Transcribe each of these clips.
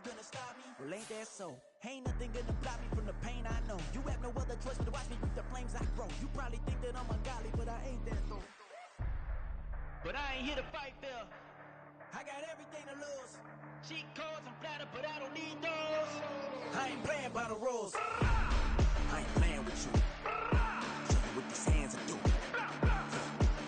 You gonna stop me? Well, ain't that so? Ain't nothing gonna block me from the pain I know. You have no other choice but to watch me reap the flames I grow. You probably think that I'm ungodly, but I ain't that though. But I ain't here to fight fair. I got everything to lose. Cheat codes and flatter, but I don't need those. I ain't playing by the rules. I ain't playing with you. Show you what these hands are doing.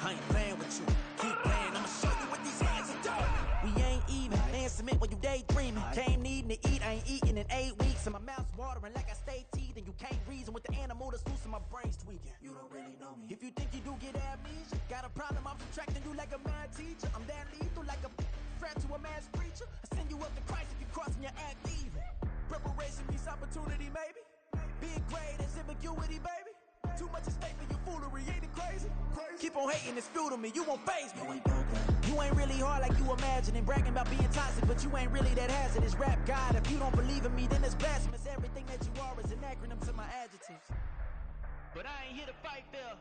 I ain't playing with you. Keep playing, I'ma show you what these hands are doing. We ain't even. Man, submit when you daydreaming. Came needing to eat, I ain't eating in 8 weeks. And my mouth's watering like I stay teeth. And you can't reason with the animal that's loose and my brain's tweaking. You don't really know me. If you think you do get amnesia, got a problem, I'm subtracting you like a mad teacher. I'm that lethal like a threat to a mass preacher. I send you up to Christ if you crossing your act even. Preparation meets opportunity, maybe. Big grade is ambiguity, baby. Too much at stake for your foolery, ain't it crazy? Keep on hating, it's fuel to me, you won't faze me. You ain't really hard like you imagining. Bragging about being toxic, but you ain't really that hazardous. Rap God, if you don't believe in me, then it's blasphemous. Everything that you are is an acronym to my adjectives. But I ain't here to fight fair.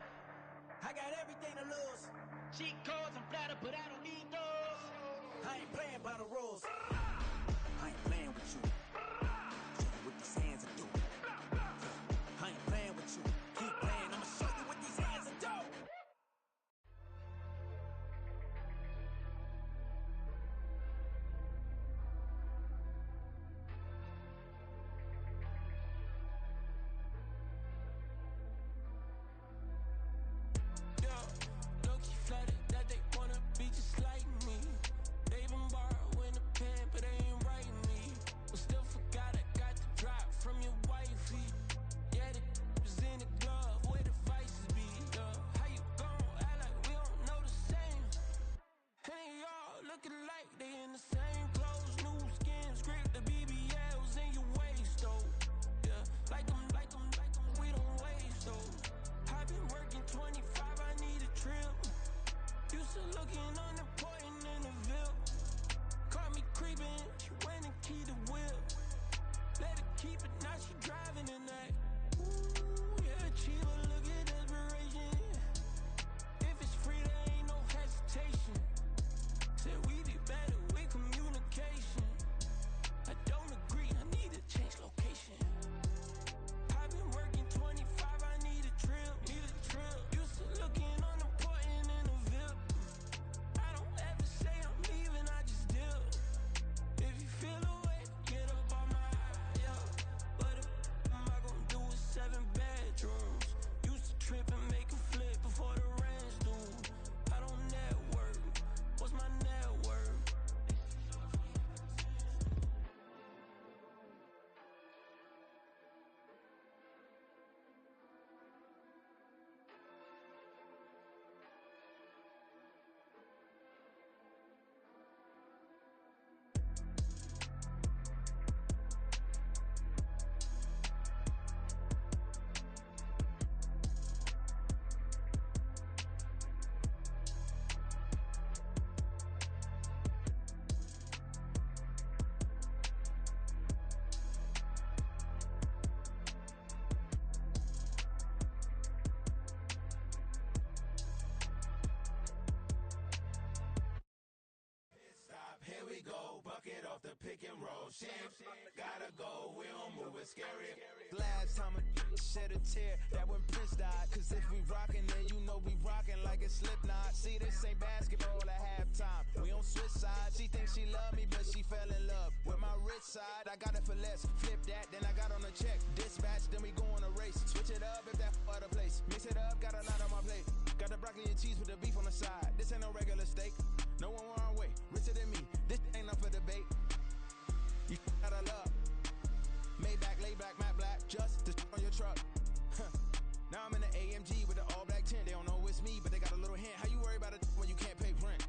I got everything to lose. Cheat codes and flatter, but I don't need those. I ain't playing by the rules. I ain't playing with you. Show you what these hands are doing. I ain't playing with you. Keep playing, I'ma show you what these hands are doing. Low-key flattered that they wanna be just like me. They been borrowing a pen, but they ain't writing me. But still forgot I got the drop from your wifey. Yeah, the was in the glove, where the vices be. How you gon' act like we don't know the same? Hey, y'all looking like they in the same clothes, new skins, grip the BBLs in your waist, though. Yeah, like them, we don't waste, though. I've been working 25, I need a trip. Used to looking unimportant in the Ville. Caught me creeping, she went and keyed the wheel. Let her keep it, now she driving in that. Ooh, yeah, achiever, look at desperation. If it's free, there ain't no hesitation. Said we be better with communication. I don't agree, I need to change location. I've been working 25, I need a trip. Used to looking unimportant in the Ville. I don't ever say I'm leaving, I just dip. If you feel away, get up on my yeah. What am I gonna do with 7 bedrooms? Used to trip and make a flip before the rent's due. I don't network, what's my net worth? Here we go, bucket off the pick and roll. Shit, gotta go, we don't move it scary. Last time a shed a tear, that when Prince died. Cause if we rockin', then you know we rockin' like it's Slipknot. See, this ain't basketball at halftime. We on switch sides. She thinks she love me, but she fell in love with my rich side. I got it for less. Flip that, then I got on a check. Dispatch, then we go on a race. Switch it up if that other place. Mix it up, got a lot on my plate. Got the broccoli and cheese with the beef on the side. This ain't no regular steak. No one wrong way, richer than me. This ain't up for debate. You out of love. Maybach, lay back, matte black, just to on your truck. Now I'm in the AMG with the all black tint. They don't know it's me, but they got a little hint. How you worry about it when you can't pay rent?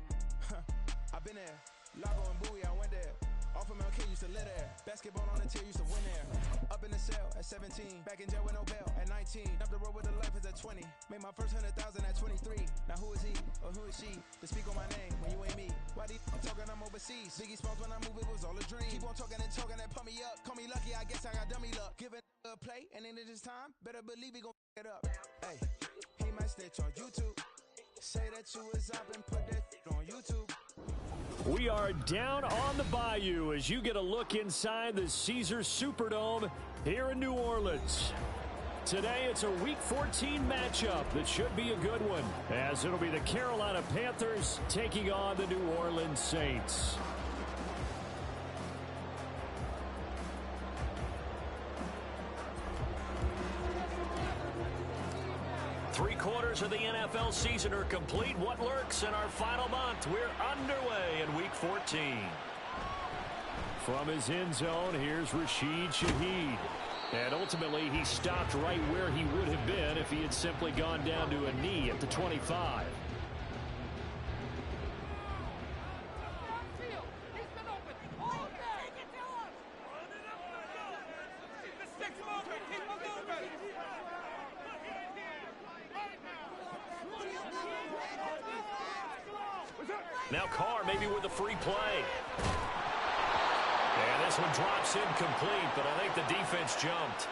I've been there. Lago and Bowie, I went there. Off of Mount K, used to live there. Basketball on the tier, used to win there. Up in the cell at 17. Back in jail with no bail at 19. Up the road with the life is at 20. Made my first 100,000 at 23. Now who is he or who is she to speak on my name when you ain't me? Why these talking I'm overseas? Biggie Smalls when I move, it was all a dream. Keep on talking and pump me up. Call me lucky, I guess I got dummy luck. Give it a play and then it's time. Better believe he gon' it up. Hey, he might snitch on YouTube. Say that you was up and put that on YouTube. We are down on the bayou as you get a look inside the Caesars Superdome here in New Orleans. Today it's a Week 14 matchup that should be a good one, as it'll be the Carolina Panthers taking on the New Orleans Saints. Three-quarters of the NFL season are complete. What lurks in our final month? We're underway in Week 14. From his end zone, here's Rashid Shaheed. And ultimately, he stopped right where he would have been if he had simply gone down to a knee at the 25. Now Carr maybe with a free play. And this one drops incomplete, but I think the defense jumped.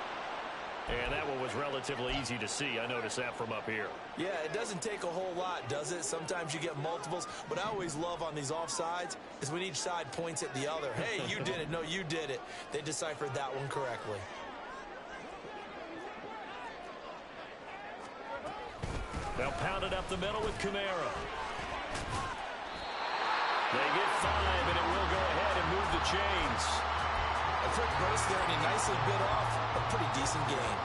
And that one was relatively easy to see. I noticed that from up here. Yeah, it doesn't take a whole lot, does it? Sometimes you get multiples. What I always love on these offsides is when each side points at the other. Hey, you did it. No, you did it. They deciphered that one correctly. They'll pound it up the middle with Kamara. They get 5, and it will go ahead and move the chains. A quick burst there, and he nicely bit off a pretty decent gain.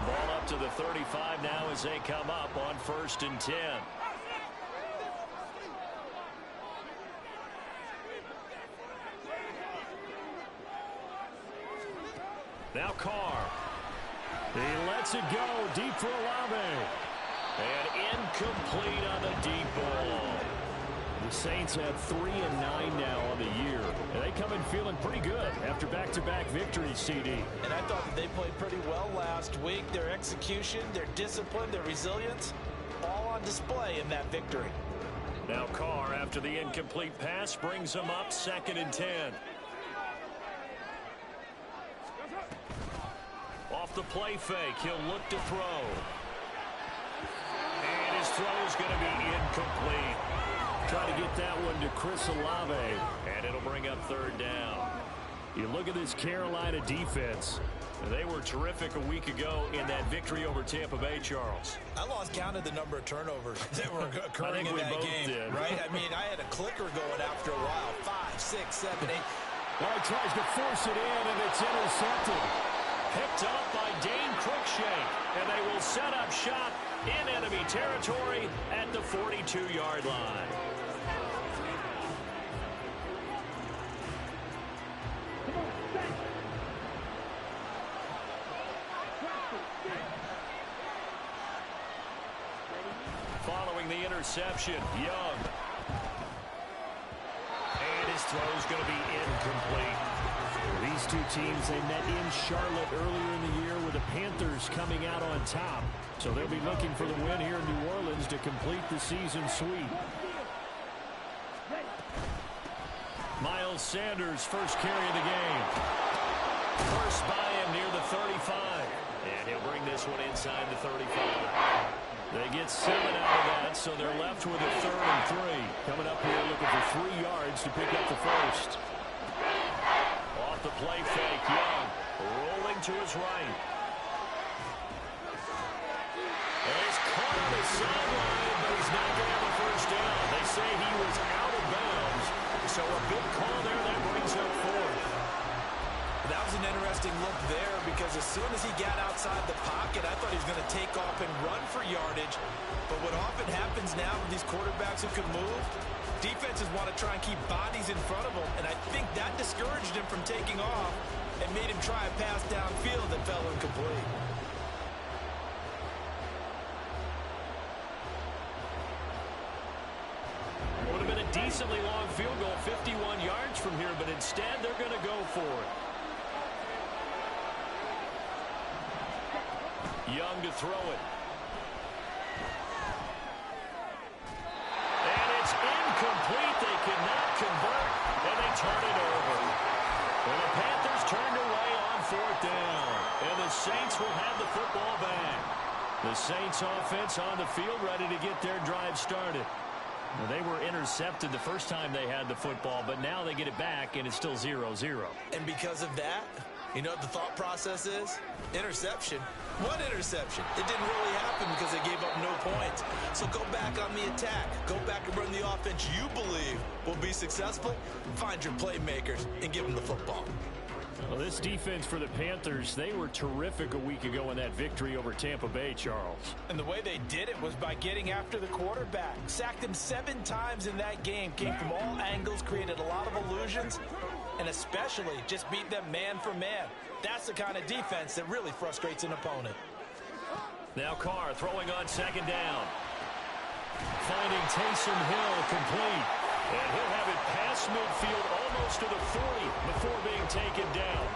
Ball up to the 35 now as they come up on 1st and 10. Now Carr. He lets it go deep for Olave. And incomplete on the deep ball. The Saints have 3-9 now on the year. And they come in feeling pretty good after back-to-back victories, CD. And I thought that they played pretty well last week. Their execution, their discipline, their resilience, all on display in that victory. Now Carr, after the incomplete pass, brings them up 2nd and 10. Off the play fake, he'll look to throw. And his throw is going to be incomplete. Try to get that one to Chris Olave, and it'll bring up 3rd down. You look at this Carolina defense. They were terrific a week ago in that victory over Tampa Bay, Charles. I lost count of the number of turnovers that were occurring in that game. Right? I mean, I had a clicker going after a while. 5, 6, 7, 8. Well, he tries to force it in, and it's intercepted. Picked up by Dane Cruikshank, and they will set up shop in enemy territory at the 42-yard line. Following the interception, Young. And his throw is going to be incomplete. These two teams, they met in Charlotte earlier in the year with the Panthers coming out on top. So they'll be looking for the win here in New Orleans to complete the season sweep. Miles Sanders, first carry of the game. First by him near the 35. And he'll bring this one inside the 35. They get 7 out of that, so they're left with a 3rd and 3. Coming up here looking for 3 yards to pick up the first. Off the play fake, Young rolling to his right. And he's caught on the sideline, but he's not going to have a first down. They say he was out of bounds, so a big call there that brings up 4th. That was an interesting look there because as soon as he got outside the pocket, I thought he was going to take off and run for yardage. But what often happens now with these quarterbacks who can move, defenses want to try and keep bodies in front of them, and I think that discouraged him from taking off and made him try a pass downfield that fell incomplete. Would have been a decently long field goal, 51 yards from here, but instead they're going to go for it. Young to throw it. And it's incomplete. They cannot convert, and they turn it over. And the Panthers turned away on 4th down. And the Saints will have the football back. The Saints offense on the field, ready to get their drive started. Well, they were intercepted the first time they had the football, but now they get it back, and it's still 0-0. And because of that, you know what the thought process is? Interception. What interception? It didn't really happen because they gave up no points. So go back on the attack. Go back and run the offense you believe will be successful. Find your playmakers and give them the football. Well, this defense for the Panthers, they were terrific a week ago in that victory over Tampa Bay, Charles. And the way they did it was by getting after the quarterback. Sacked him 7 times in that game. Came from all angles, created a lot of illusions, and especially just beat them man for man. That's the kind of defense that really frustrates an opponent. Now Carr throwing on second down. Finding Taysom Hill complete. And he'll have it past midfield almost to the 40 before being taken down.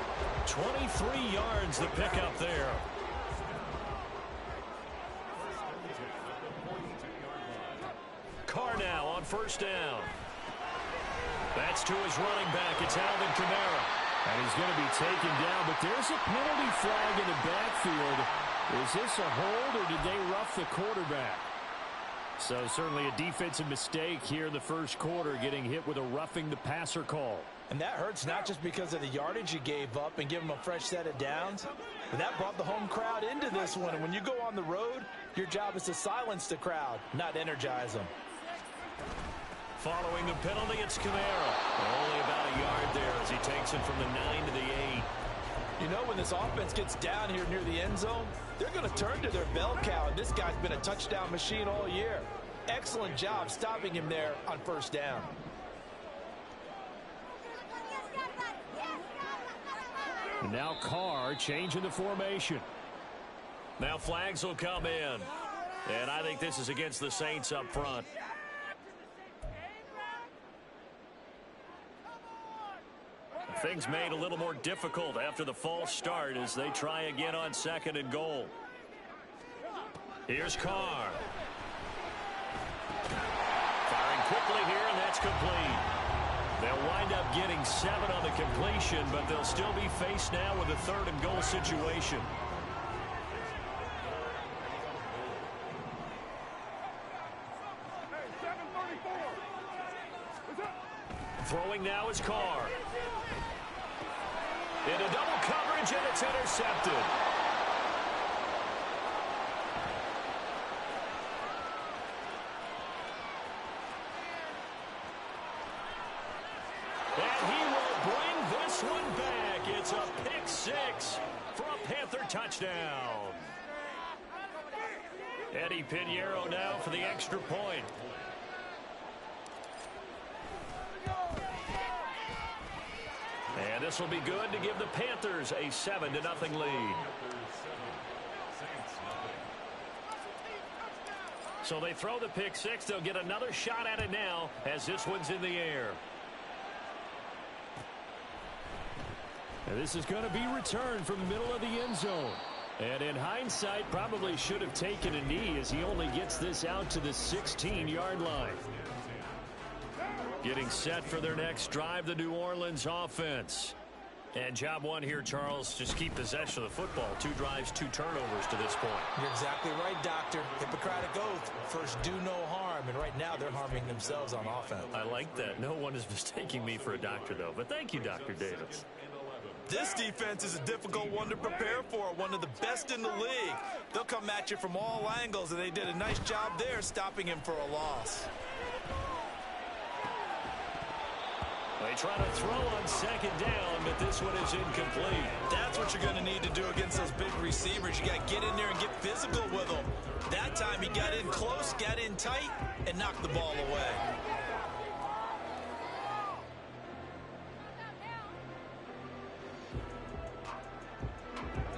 23 yards the pickup there. Carr now on first down. That's to his running back. It's Alvin Kamara. And he's going to be taken down, but there's a penalty flag in the backfield. Is this a hold, or did they rough the quarterback? So certainly a defensive mistake here in the first quarter, getting hit with a roughing the passer call. And that hurts not just because of the yardage you gave up and give them a fresh set of downs, but that brought the home crowd into this one. And when you go on the road, your job is to silence the crowd, not energize them. Following the penalty, it's Kamara. Only about a yard there as he takes it from the 9 to the 8. You know, when this offense gets down here near the end zone, they're going to turn to their bell cow, and this guy's been a touchdown machine all year. Excellent job stopping him there on first down. And now Carr changing the formation. Now flags will come in. And I think this is against the Saints up front. Things made a little more difficult after the false start as they try again on second and goal. Here's Carr. Firing quickly here, and that's complete. They'll wind up getting 7 on the completion, but they'll still be faced now with a third and goal situation. Throwing now is Carr. Into double coverage, and it's intercepted. And he will bring this one back. It's a pick 6 for a Panther touchdown. Eddie Pinheiro now for the extra point. And this will be good to give the Panthers a 7-0 lead. So they throw the pick 6. They'll get another shot at it now as this one's in the air. And this is going to be returned from the middle of the end zone. And in hindsight, probably should have taken a knee as he only gets this out to the 16-yard line. Getting set for their next drive, the New Orleans offense. And job one here, Charles, just keep possession of the football. 2 drives, 2 turnovers to this point. You're exactly right, Doctor. Hippocratic oath. First, do no harm. And right now, they're harming themselves on offense. I like that. No one is mistaking me for a doctor, though. But thank you, Dr. Davis. This defense is a difficult one to prepare for, one of the best in the league. They'll come at you from all angles, and they did a nice job there stopping him for a loss. They try to throw on second down, but this one is incomplete. That's what you're going to need to do against those big receivers. You got to get in there and get physical with them. That time he got in close, got in tight, and knocked the ball away.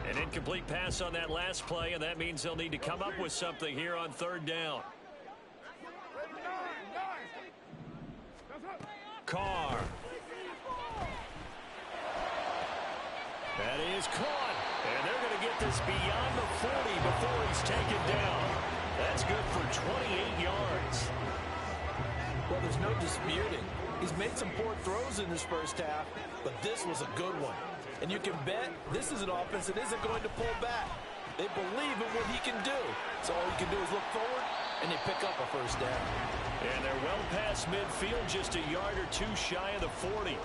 An incomplete pass on that last play, and that means they'll need to come up with something here on third down. Carr. That is caught. And they're going to get this beyond the 40 before he's taken down. That's good for 28 yards. Well, there's no disputing. He's made some poor throws in this first half, but this was a good one. And you can bet this is an offense that isn't going to pull back. They believe in what he can do. So all you can do is look forward, and they pick up a first down. And they're well past midfield, just a yard or two shy of the 40.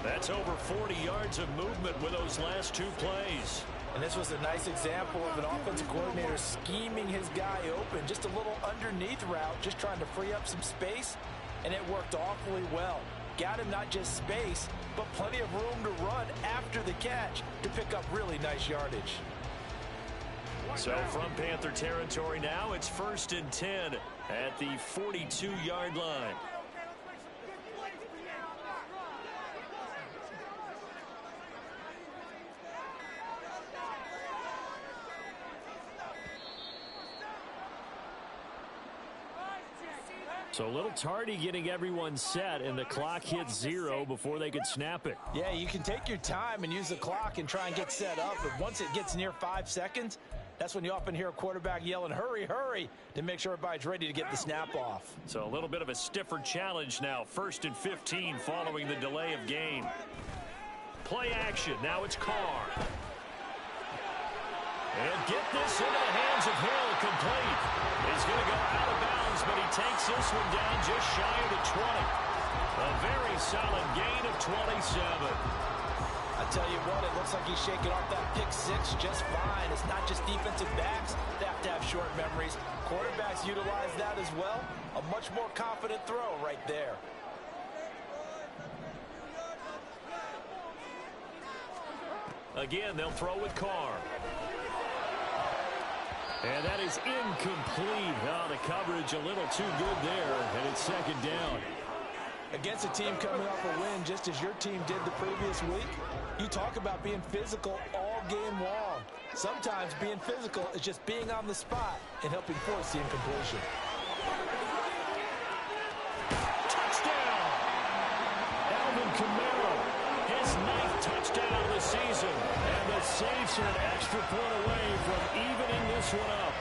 That's over 40 yards of movement with those last two plays. And this was a nice example of an offensive coordinator scheming his guy open. Just a little underneath route, just trying to free up some space, and it worked awfully well. Got him not just space, but plenty of room to run after the catch to pick up really nice yardage. So from Panther territory now, it's 1st and 10 at the 42-yard line. So a little tardy getting everyone set, and the clock hits 0 before they could snap it. Yeah, you can take your time and use the clock and try and get set up, but once it gets near 5 seconds, that's when you often hear a quarterback yelling, hurry, hurry, to make sure everybody's ready to get the snap off. So a little bit of a stiffer challenge now. 1st and 15 following the delay of game. Play action. Now it's Carr. And get this into the hands of Hill, complete. He's going to go out of bounds, but he takes this one down just shy of the 20. A very solid gain of 27. I tell you what, it looks like he's shaking off that pick six just fine. It's not just defensive backs that have to have short memories. Quarterbacks utilize that as well. A much more confident throw right there. Again, they'll throw with Carr. And that is incomplete. Oh, the coverage a little too good there, and it's 2nd down. Against a team coming off a win just as your team did the previous week, you talk about being physical all game long. Sometimes being physical is just being on the spot and helping force the incompletion. Touchdown! Alvin Kamara, his 9th touchdown of the season. And the Saints are an extra point away from evening this one up.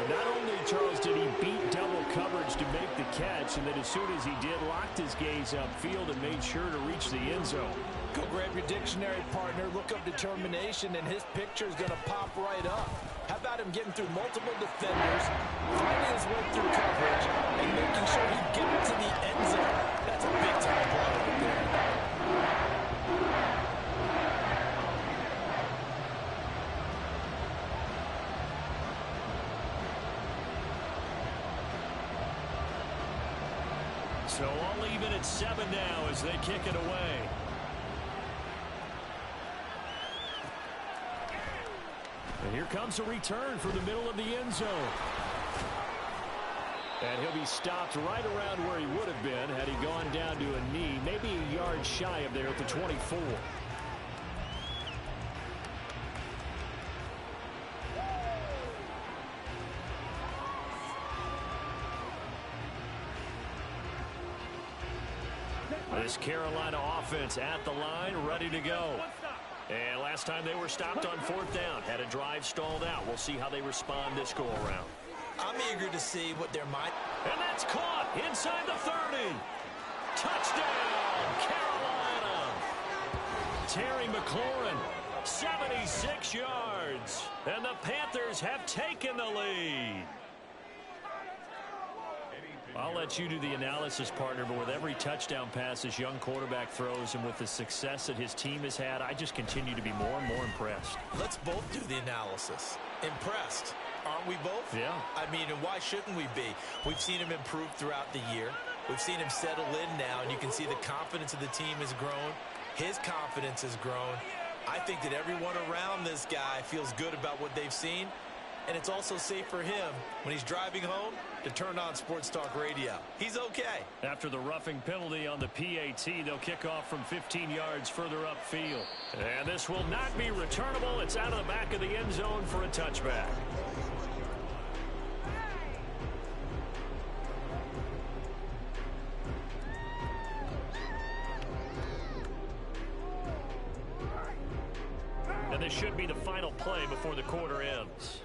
And not only, Charles, did he beat double coverage to make the catch, and then as soon as he did, locked his gaze upfield and made sure to reach the end zone. Go grab your dictionary, partner, look up determination, and his picture is going to pop right up. How about him getting through multiple defenders, finding his way through coverage, and making sure he gets to the end zone? That's a big-time play right there. So all even at 7 now as they kick it away. And here comes a return from the middle of the end zone. And he'll be stopped right around where he would have been had he gone down to a knee, maybe a yard shy of there at the 24. This Carolina offense at the line, ready to go. And last time they were stopped on 4th down, had a drive stalled out. We'll see how they respond this go-around. I'm eager to see what their mind... And that's caught inside the 30. Touchdown, Carolina. Terry McLaurin, 76 yards. And the Panthers have taken the lead. I'll let you do the analysis, partner, but with every touchdown pass this young quarterback throws and with the success that his team has had, I just continue to be more and more impressed. Let's both do the analysis. Impressed. Aren't we both? Yeah. I mean, and why shouldn't we be? We've seen him improve throughout the year. We've seen him settle in now, and you can see the confidence of the team has grown. His confidence has grown. I think that everyone around this guy feels good about what they've seen, and it's also safe for him when he's driving home to turn on Sports Talk Radio. He's okay. After the roughing penalty on the PAT, they'll kick off from 15 yards further upfield. And this will not be returnable. It's out of the back of the end zone for a touchback. And this should be the final play before the quarter ends.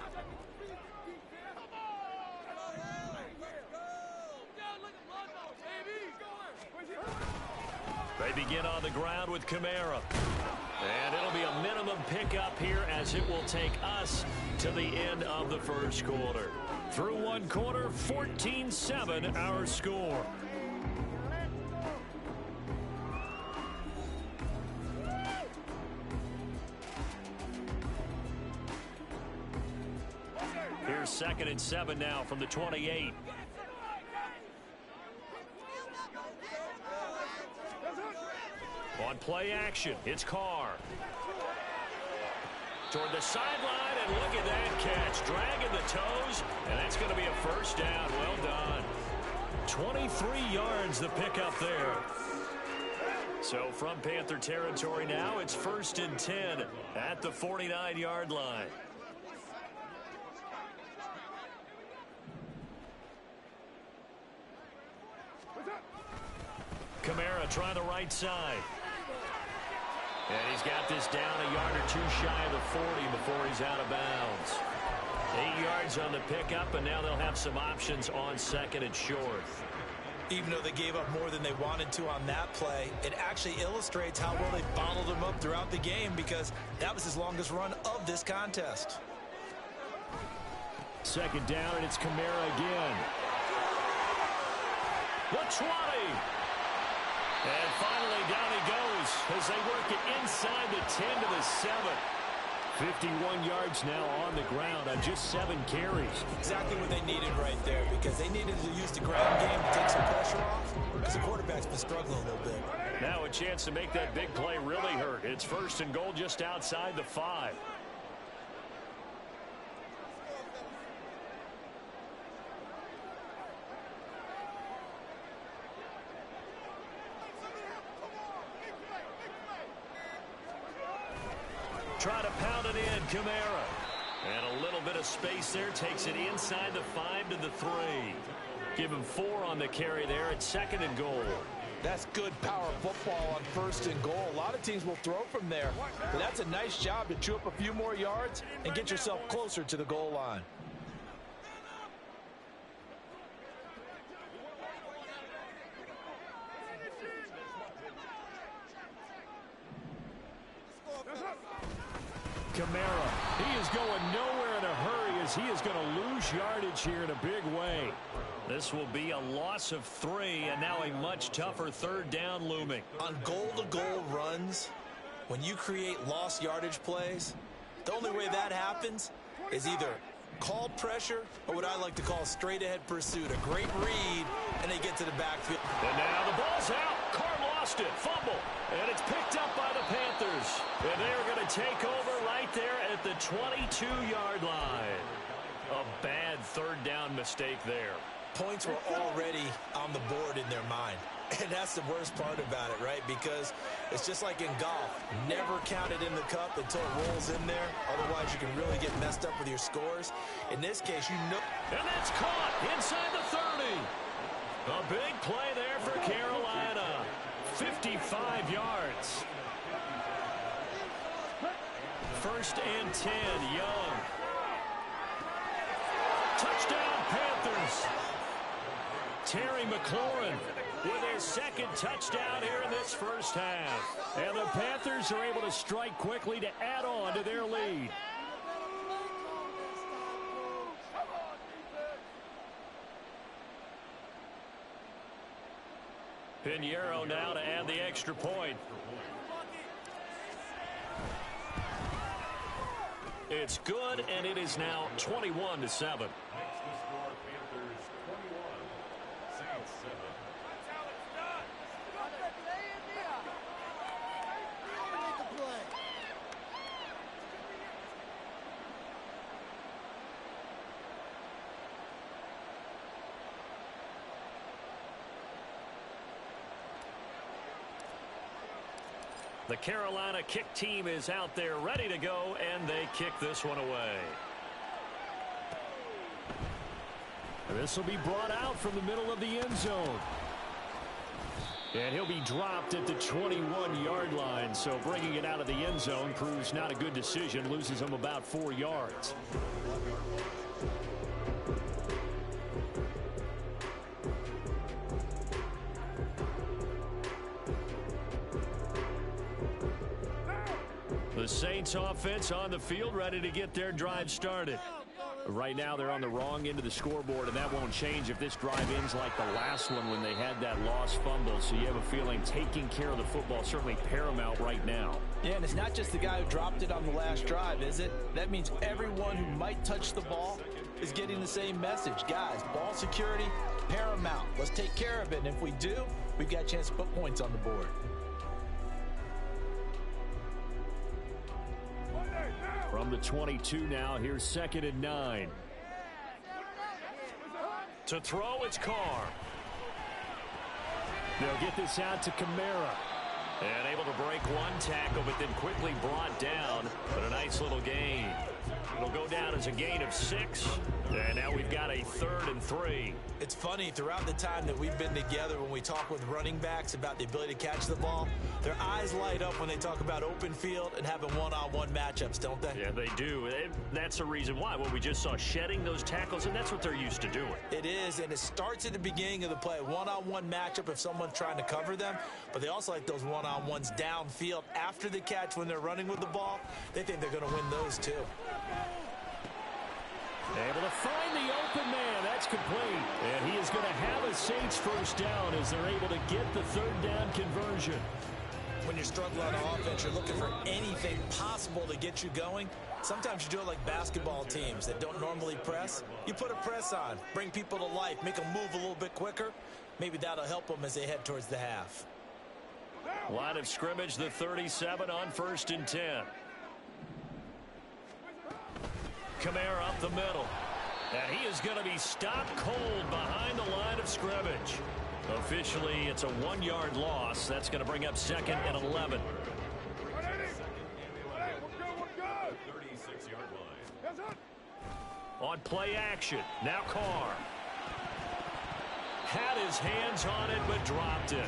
They begin on the ground with Kamara. And it'll be a minimum pickup here as it will take us to the end of the first quarter. Through one quarter, 14-7 our score. Here's 2nd and 7 now from the 28. On play action, it's Carr. Toward the sideline, and look at that catch. Dragging the toes, and that's going to be a first down. Well done. 23 yards the pickup there. So from Panther territory now, it's 1st and 10 at the 49-yard line. Kamara trying the right side. And he's got this down a yard or two shy of the 40 before he's out of bounds. 8 yards on the pickup, and now they'll have some options on 2nd and short. Even though they gave up more than they wanted to on that play, it actually illustrates how well they bottled him up throughout the game because that was his longest run of this contest. 2nd down, and it's Kamara again. The 20. And finally, down he goes as they work it inside the 10 to the 7. 51 yards now on the ground on just 7 carries. Exactly what they needed right there because they needed to use the ground game to take some pressure off because the quarterback's been struggling a little bit. Now a chance to make that big play really hurt. It's 1st and goal just outside the 5. Try to pound it in, Kamara. And a little bit of space there. Takes it inside the 5 to the 3. Give him 4 on the carry there at 2nd and goal. That's good power football on 1st and goal. A lot of teams will throw from there. But that's a nice job to chew up a few more yards and get yourself closer to the goal line. Kamara, he is going nowhere in a hurry as he is going to lose yardage here in a big way. This will be a loss of 3, and now a much tougher 3rd down looming. On goal-to-goal runs, when you create lost yardage plays, the only way that happens is either called pressure or what I like to call straight-ahead pursuit. A great read, and they get to the backfield. And now the ball's out. Carr lost it. Fumble. And it's picked up by the Panthers. And they're going to take over right there at the 22-yard line. A bad 3rd down mistake there. Points were already on the board in their mind. And that's the worst part about it, right? Because it's just like in golf. Never count it in the cup until it rolls in there. Otherwise, you can really get messed up with your scores. In this case, you know. And that's caught inside the 30. A big play there for Carolina. 55 yards. 1st and 10, Young. Touchdown, Panthers. Terry McLaurin with his 2nd touchdown here in this first half. And the Panthers are able to strike quickly to add on to their lead. Pinheiro now to add the extra point. It's good, and it is now 21-7. The Carolina kick team is out there ready to go, and they kick this one away. This will be brought out from the middle of the end zone. And he'll be dropped at the 21-yard line, so bringing it out of the end zone proves not a good decision, loses him about 4 yards. Saints offense on the field, ready to get their drive started. Right now, they're on the wrong end of the scoreboard, and that won't change if this drive ends like the last one when they had that lost fumble. So you have a feeling taking care of the football certainly paramount right now. Yeah, and it's not just the guy who dropped it on the last drive, is it? That means everyone who might touch the ball is getting the same message. Guys, ball security, paramount. Let's take care of it, and if we do, we've got a chance to put points on the board. From the 22 now, here's 2nd and 9. To throw, it's Carr. They'll get this out to Kamara. And able to break one tackle, but then quickly brought down. But a nice little gain. It'll go down as a gain of 6. And now we've got a 3rd and 3. It's funny, throughout the time that we've been together, when we talk with running backs about the ability to catch the ball, their eyes light up when they talk about open field and having one-on-one matchups, don't they? Yeah, they do. That's the reason why. Well, we just saw shedding those tackles, and that's what they're used to doing. It is, and it starts at the beginning of the play. One-on-one matchup if someone's trying to cover them, but they also like those one-on-ones downfield after the catch when they're running with the ball. They think they're going to win those too. Able to find the open man. That's complete. And he is going to have a Saints first down as they're able to get the 3rd down conversion. When you're struggling on offense, you're looking for anything possible to get you going. Sometimes you do it like basketball teams that don't normally press. You put a press on, bring people to life, make them move a little bit quicker. Maybe that'll help them as they head towards the half. Line of scrimmage, the 37 on 1st and 10. Kamara up the middle. And he is going to be stopped cold behind the line of scrimmage. Officially, it's a 1-yard loss. That's going to bring up 2nd and 11. 36-yard line. On play action. Now Carr. Had his hands on it, but dropped it.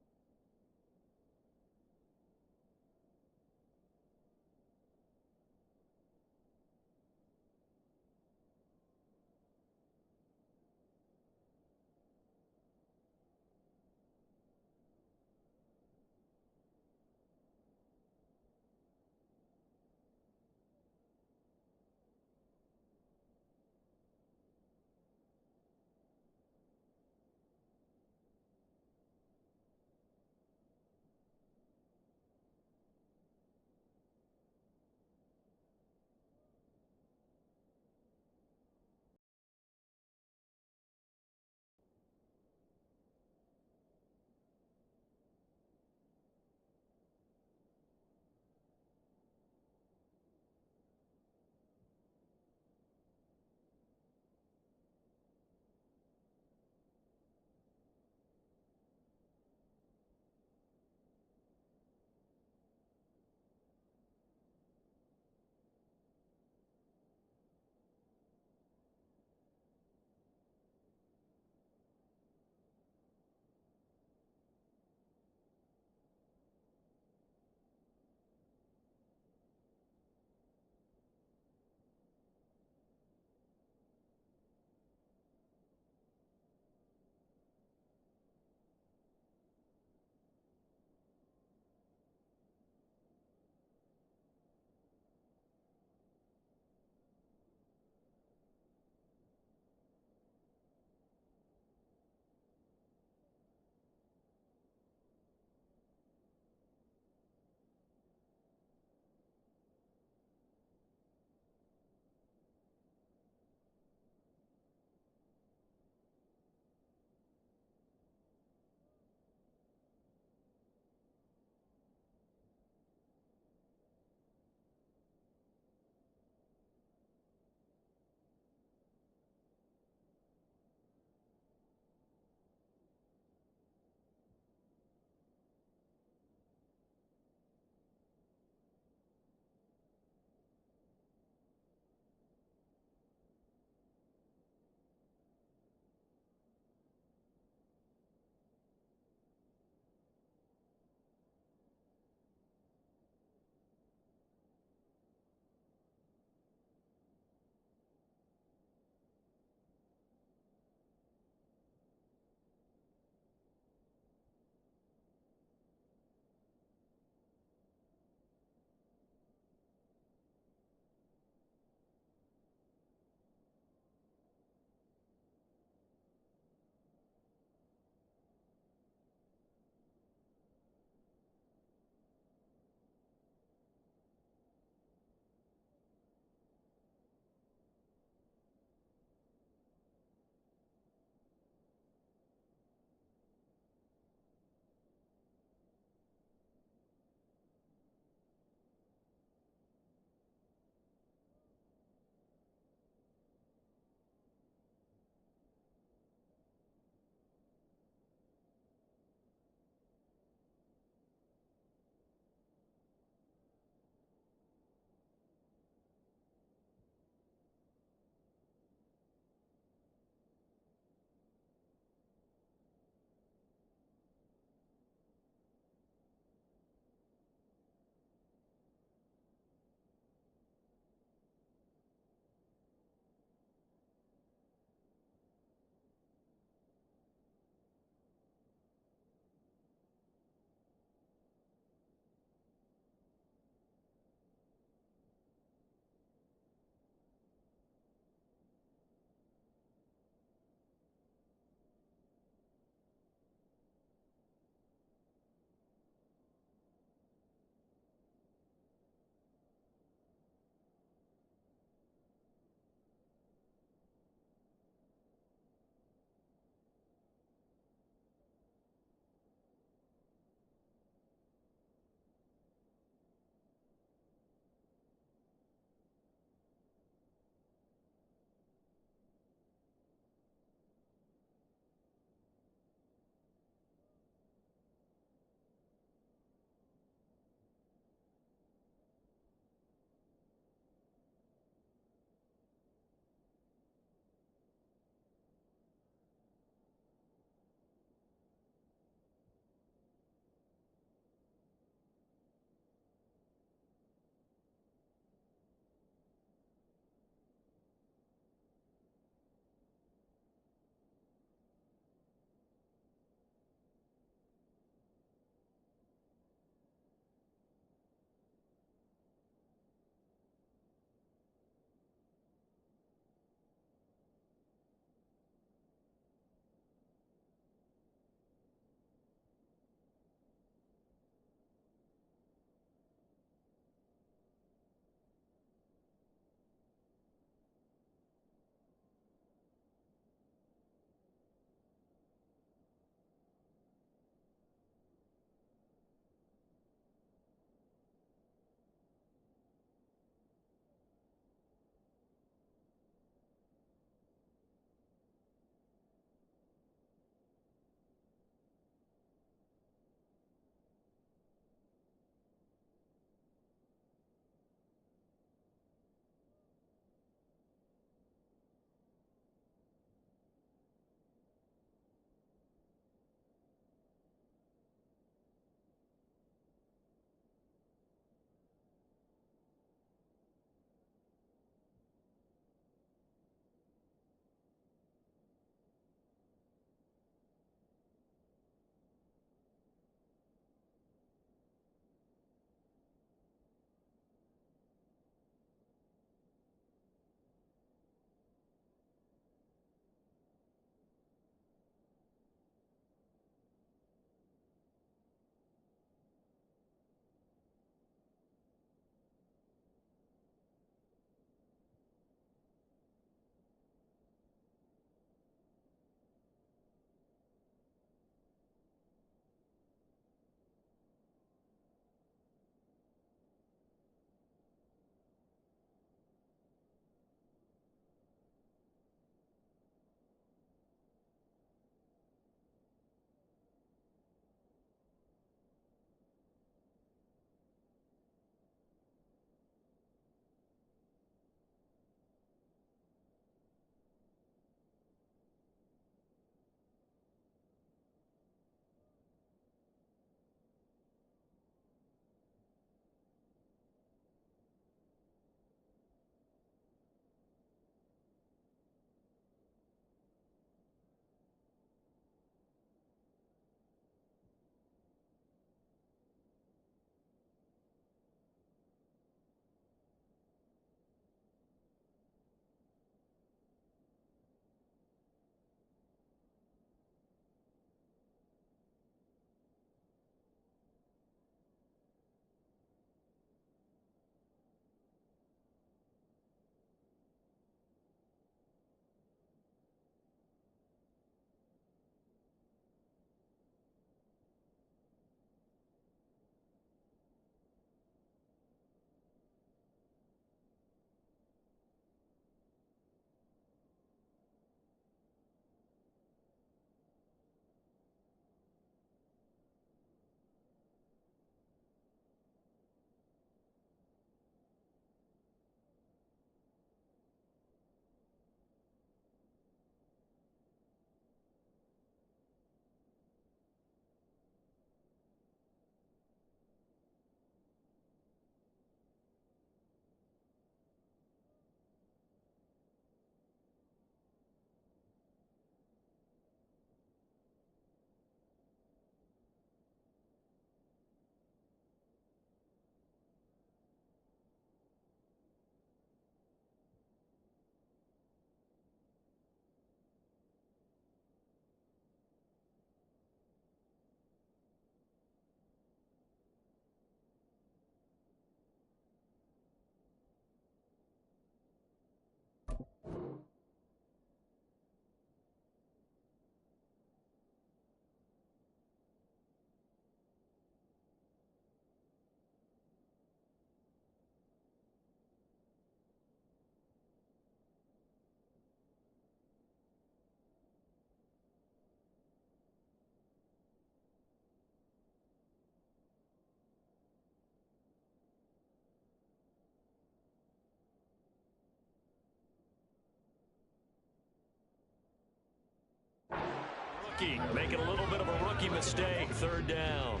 rookie making a little bit of a rookie mistake. Third down.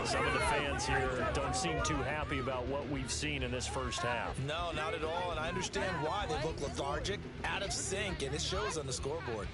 Some of the fans here don't seem too happy about what we've seen in this first half. No, not at all, and I understand why. They look lethargic, out of sync, and it shows on the scoreboard.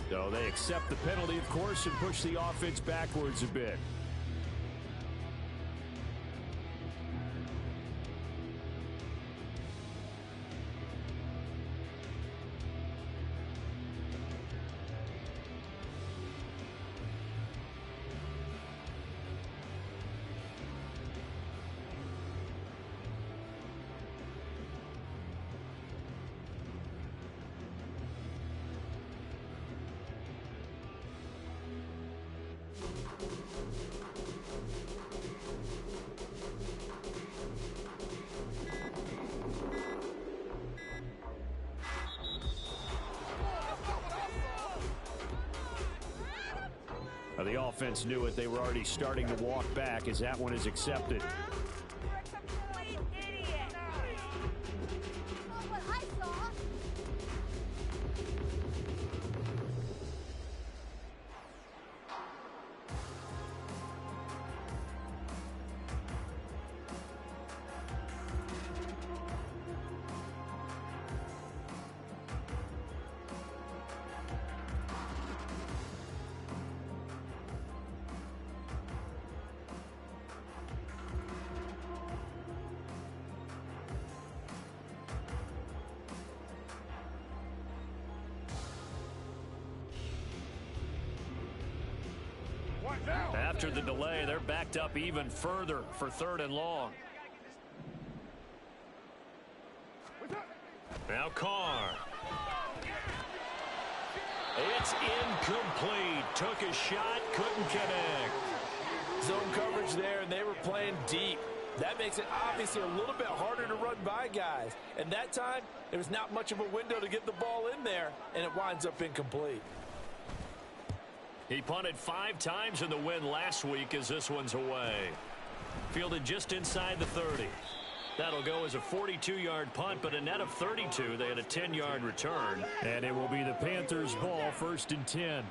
So they accept the penalty, of course, and push the offense backwards a bit. The offense knew it. They were already starting to walk back as that one is accepted. After the delay, they're backed up even further for third and long. Now Carr. It's incomplete. Took a shot, couldn't connect. Zone coverage there, and they were playing deep. That makes it obviously a little bit harder to run by guys. And that time, there was not much of a window to get the ball in there, and it winds up incomplete. He punted 5 times in the win last week as this one's away. Fielded just inside the 30. That'll go as a 42-yard punt, but a net of 32. They had a 10-yard return. And it will be the Panthers' ball, 1st and 10.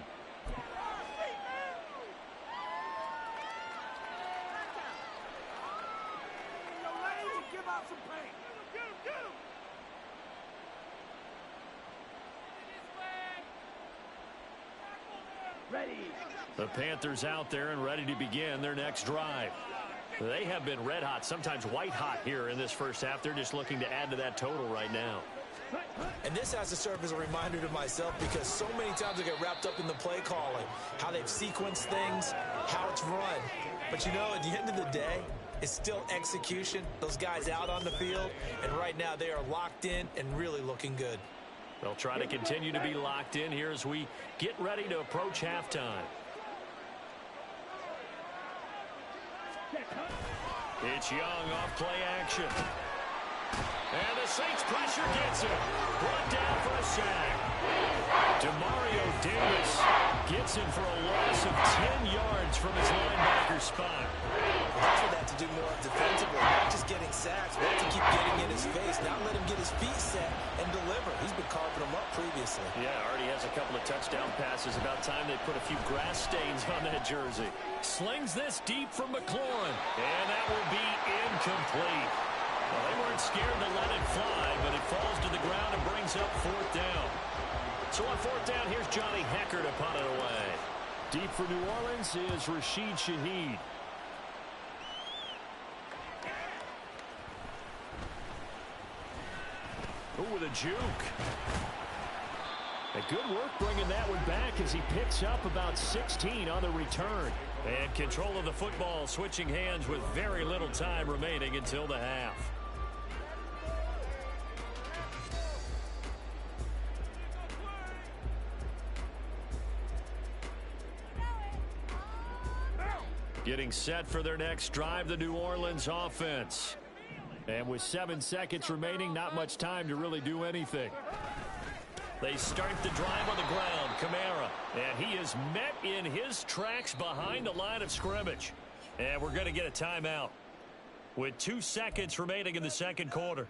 The Panthers out there and ready to begin their next drive. They have been red hot, sometimes white hot here in this first half. They're just looking to add to that total right now. And this has to serve as a reminder to myself because so many times I get wrapped up in the play calling, how they've sequenced things, how it's run. But you know, at the end of the day, it's still execution. Those guys out on the field, and right now they are locked in and really looking good. They'll try to continue to be locked in here as we get ready to approach halftime. It's Young off play action. And the Saints pressure gets him. Brought down for a sack. Demario Davis gets him for a loss of 10 yards from his linebacker spot. Look for that to do more defensively, not just getting sacks, but to keep getting in his face, not let him get his feet set and deliver. He's been carving them up previously. Yeah, already has a couple of touchdown passes. About time they put a few grass stains on that jersey. Slings this deep from McLaurin, and that will be incomplete. Well, they weren't scared to let it fly, but it falls to the ground and brings up 4th down. So on 4th down, here's Johnny Hekker to punt it away. Deep for New Orleans is Rashid Shaheed. Oh, with a juke. Good work bringing that one back as he picks up about 16 on the return. And control of the football switching hands with very little time remaining until the half. Getting set for their next drive, the New Orleans offense. And with 7 seconds remaining, not much time to really do anything. They start the drive on the ground. Kamara. And he is met in his tracks behind the line of scrimmage. And we're going to get a timeout with 2 seconds remaining in the second quarter.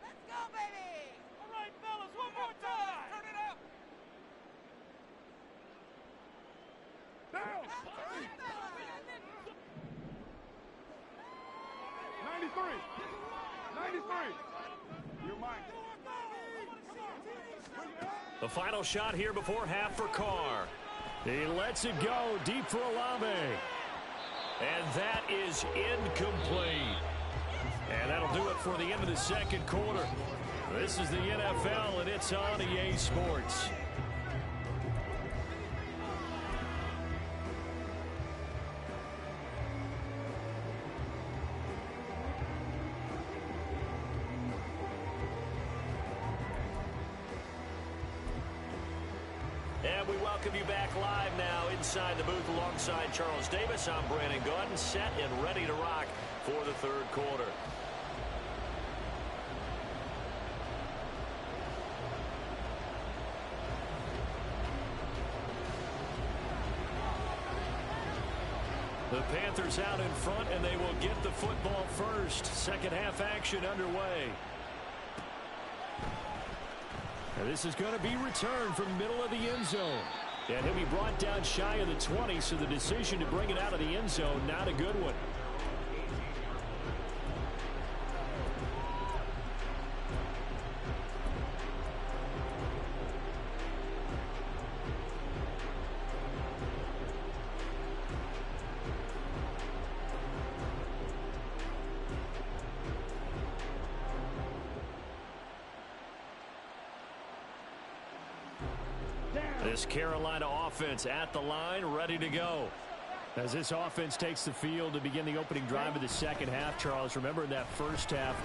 Let's go, baby! All right, fellas, one more time! Turn it up! Down! 93! You're mine. The final shot here before half for Carr. He lets it go deep for Olave. And that is incomplete. And that'll do it for the end of the second quarter. This is the NFL, and it's on EA Sports. And we welcome you back live now inside the booth alongside Charles Davis. I'm Brandon Gaudin, set and ready to rock for the third quarter. The Panthers out in front, and they will get the football first. Second half action underway. And this is going to be returned from the middle of the end zone. And he'll be brought down shy of the 20, so the decision to bring it out of the end zone, not a good one. This Carolina offense at the line, ready to go. As this offense takes the field to begin the opening drive of the second half, Charles, remember in that first half,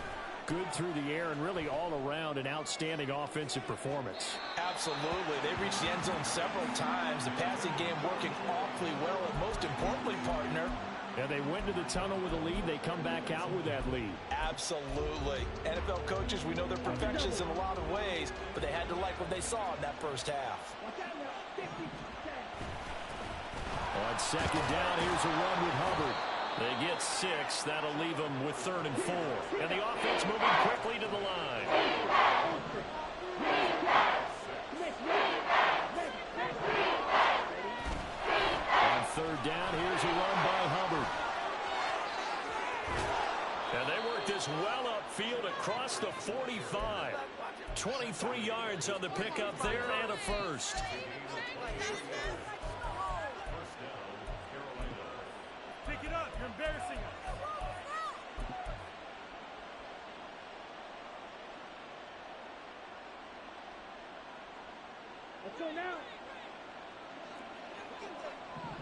good through the air and really all around an outstanding offensive performance. Absolutely. They reached the end zone several times. The passing game working awfully well, and most importantly, partner, and they went to the tunnel with a lead. They come back out with that lead. Absolutely. NFL coaches, we know they're perfectionists in a lot of ways, but they had to like what they saw in that first half. On second down, here's a run with Hubbard. They get 6. That'll leave them with 3rd and 4. And the offense moving quickly to the line. On third down, here's a run by Hubbard. And they work this well upfield across the 45. 23 yards on the pickup there and a first. Pick it up. You're embarrassing us. Let's go now.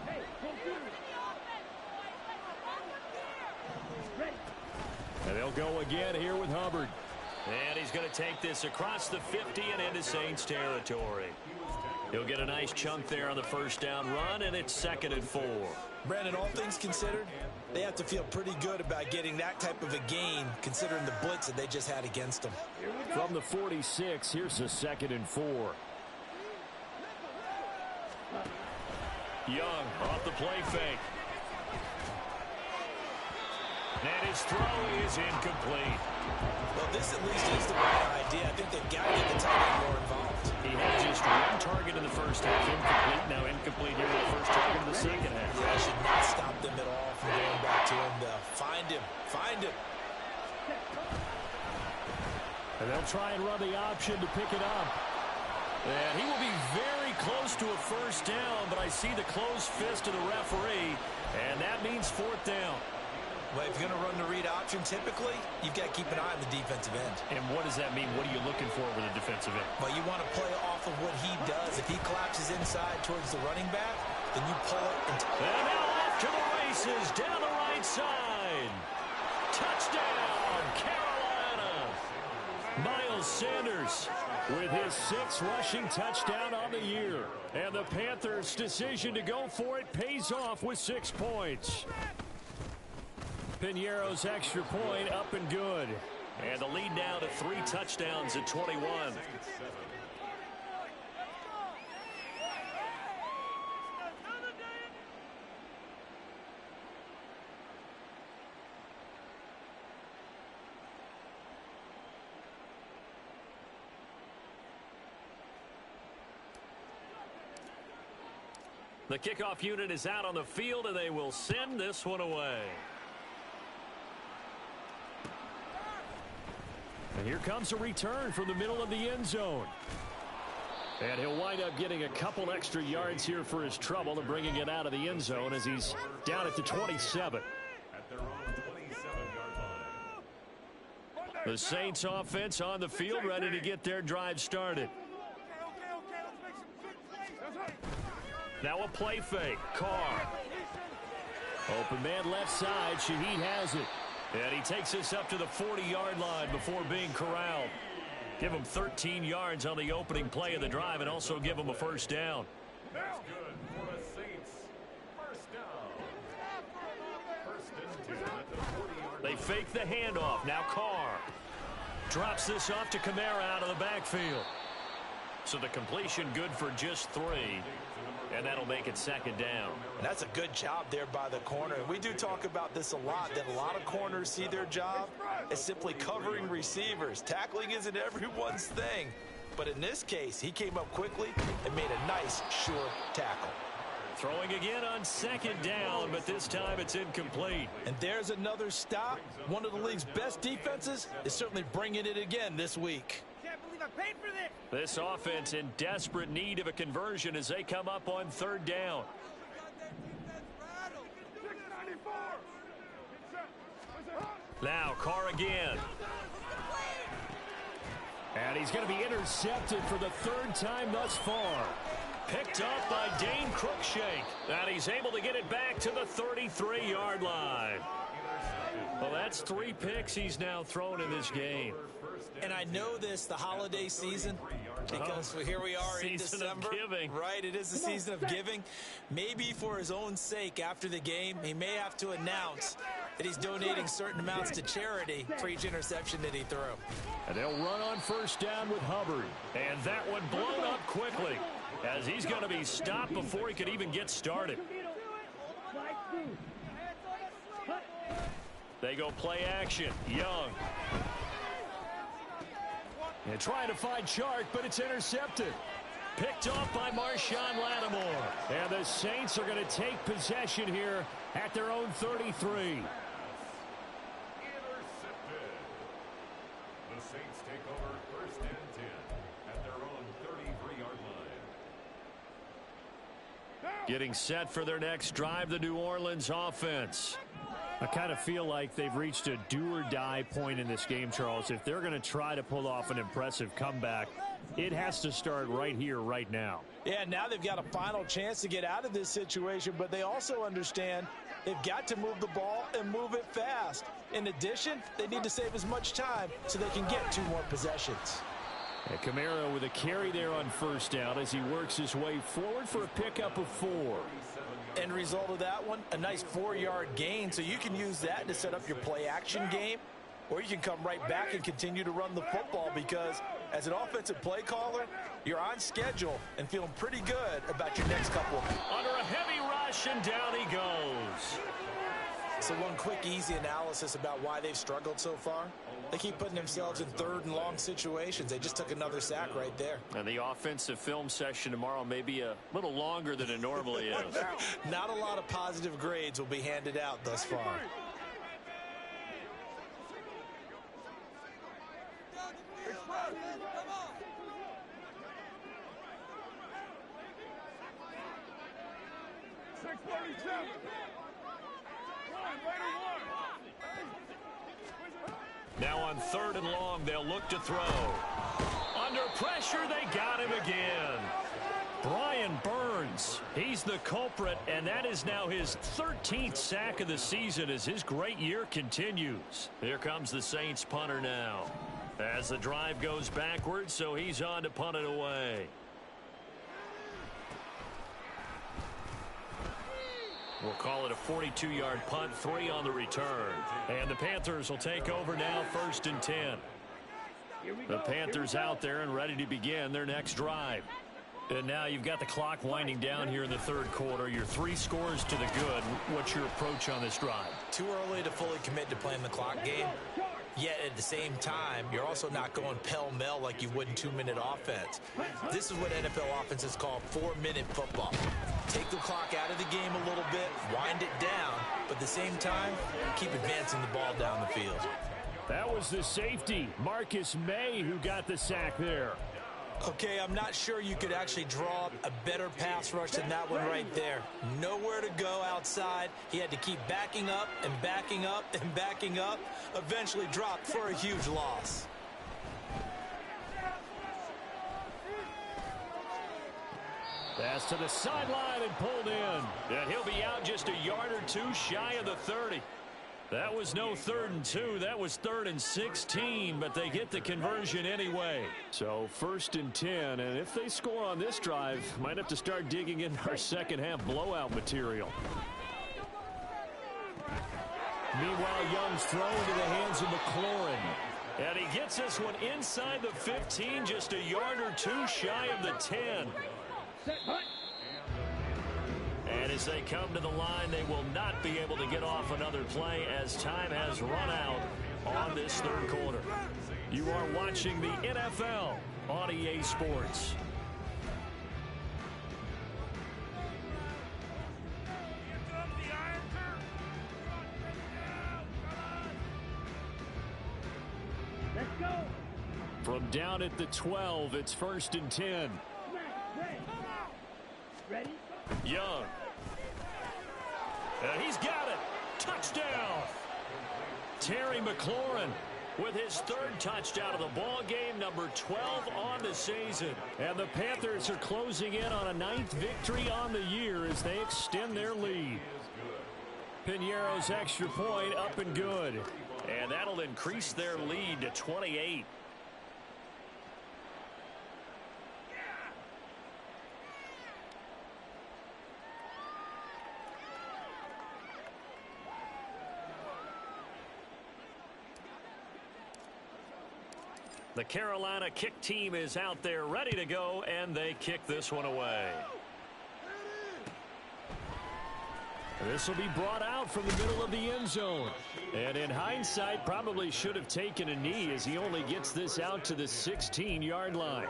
Hey, come through. Ready. And they'll go again here with Hubbard. And he's going to take this across the 50 and into Saints territory. He'll get a nice chunk there on the first down run, and it's 2nd and 4. Brandon, all things considered, they have to feel pretty good about getting that type of a gain, considering the blitz that they just had against them. From the 46, here's a 2nd and 4. Young off the play fake. And his throw is incomplete. Well, this at least is the right idea. I think they've got to get the tight end more involved. He had just 1 target in the first half, incomplete. Now incomplete here with the first target in the second half. Yeah, I should not stop them at all from going back to him. Find him. Find him. And they'll try and run the option to pick it up. And he will be very close to a first down, but I see the closed fist of the referee, and that means 4th down. Well, if you're going to run the read option, typically, you've got to keep an eye on the defensive end. And what does that mean? What are you looking for with a defensive end? Well, you want to play off of what he does. If he collapses inside towards the running back, then you pull it. And now off to the races, down the right side. Touchdown, Carolina. Miles Sanders with his 6th rushing touchdown on the year. And the Panthers' decision to go for it pays off with 6 points. Piñeiro's extra point up and good. And the lead now to 3 touchdowns at 21. The kickoff unit is out on the field, and they will send this one away. And here comes a return from the middle of the end zone. And he'll wind up getting a couple extra yards here for his trouble and bringing it out of the end zone as he's down at the 27. The Saints offense on the field, ready to get their drive started. Now a play fake. Carr. Open man left side. Shaheed has it. And he takes this up to the 40-yard line before being corralled. Give him 13 yards on the opening play of the drive and also give him a first down. That's good for the Saints. First down. At the 40-yard line. They fake the handoff. Now Carr drops this off to Kamara out of the backfield. So the completion good for just 3. And that'll make it second down. And that's a good job there by the corner. And we do talk about this a lot, that a lot of corners see their job as simply covering receivers. Tackling isn't everyone's thing. But in this case, he came up quickly and made a nice, sure tackle. Throwing again on second down, but this time it's incomplete. And there's another stop. One of the league's best defenses is certainly bringing it again this week. Paid for this. This offense in desperate need of a conversion as they come up on third down. Now Carr again. And he's going to be intercepted for the 3rd time thus far. Picked up by Dane Cruikshank. And he's able to get it back to the 33-yard line. Well, that's 3 picks he's now thrown in this game. And I know this, the holiday season, because here we are in December. Season of giving. Right, it is the season of giving. Maybe for his own sake after the game, he may have to announce that he's donating certain amounts to charity for each interception that he threw. And they'll run on first down with Hubbard. And that one blown up quickly as he's going to be stopped before he could even get started. They go play action. Young. And trying to find Chark, but it's intercepted. Picked off by Marshawn Lattimore. And the Saints are going to take possession here at their own 33. Intercepted. The Saints take over 1st and 10 at their own 33-yard line. Getting set for their next drive, the New Orleans offense. I kind of feel like they've reached a do-or-die point in this game, Charles. If they're going to try to pull off an impressive comeback, it has to start right here, right now. Yeah, now they've got a final chance to get out of this situation, but they also understand they've got to move the ball and move it fast. In addition, they need to save as much time so they can get 2 more possessions. And Kamara with a carry there on first down as he works his way forward for a pickup of 4. End result of that one, a nice 4-yard gain, so you can use that to set up your play-action game, or you can come right back and continue to run the football because as an offensive play caller, you're on schedule and feeling pretty good about your next couple of under a heavy rush, and down he goes. So one quick, easy analysis about why they've struggled so far. They keep putting themselves in 3rd and long situations. They just took another sack right there. And the offensive film session tomorrow may be a little longer than it normally is. Not a lot of positive grades will be handed out thus far. Now on 3rd and long, they'll look to throw. Under pressure, they got him again. Brian Burns, he's the culprit, and that is now his 13th sack of the season as his great year continues. Here comes the Saints punter now. As the drive goes backwards, so he's on to punt it away. We'll call it a 42-yard punt, 3 on the return. And the Panthers will take over now, 1st and 10. The Panthers out there and ready to begin their next drive. And now you've got the clock winding down here in the 3rd quarter. You're 3 scores to the good. What's your approach on this drive? Too early to fully commit to playing the clock game. Yet at the same time, you're also not going pell-mell like you would in 2-minute offense. This is what NFL offenses call 4-minute football. Take the clock out of the game a little bit, wind it down, but at the same time, keep advancing the ball down the field. That was the safety, Marcus May, who got the sack there. Okay, I'm not sure you could actually draw a better pass rush than that one right there. Nowhere to go outside. He had to keep backing up and backing up and backing up. Eventually dropped for a huge loss. Pass to the sideline and pulled in. And he'll be out just a yard or 2 shy of the 30. That was no 3rd and 2. That was 3rd and 16, but they get the conversion anyway. So 1st and 10, and if they score on this drive, might have to start digging in our second-half blowout material. Meanwhile, Young's thrown to the hands of McLaurin. And he gets this one inside the 15, just a yard or 2 shy of the 10. And as they come to the line, they will not be able to get off another play as time has run out on this 3rd quarter. You are watching the NFL on EA Sports. Let's go. From down at the 12, it's 1st and 10. Ready? Young. And he's got it. Touchdown. Terry McLaurin with his 3rd touchdown of the ball game, number 12 on the season. And the Panthers are closing in on a 9th victory on the year as they extend their lead. Piñeiro's extra point up and good. And that'll increase their lead to 28. The Carolina kick team is out there ready to go, and they kick this one away. This will be brought out from the middle of the end zone. And in hindsight, probably should have taken a knee as he only gets this out to the 16-yard line.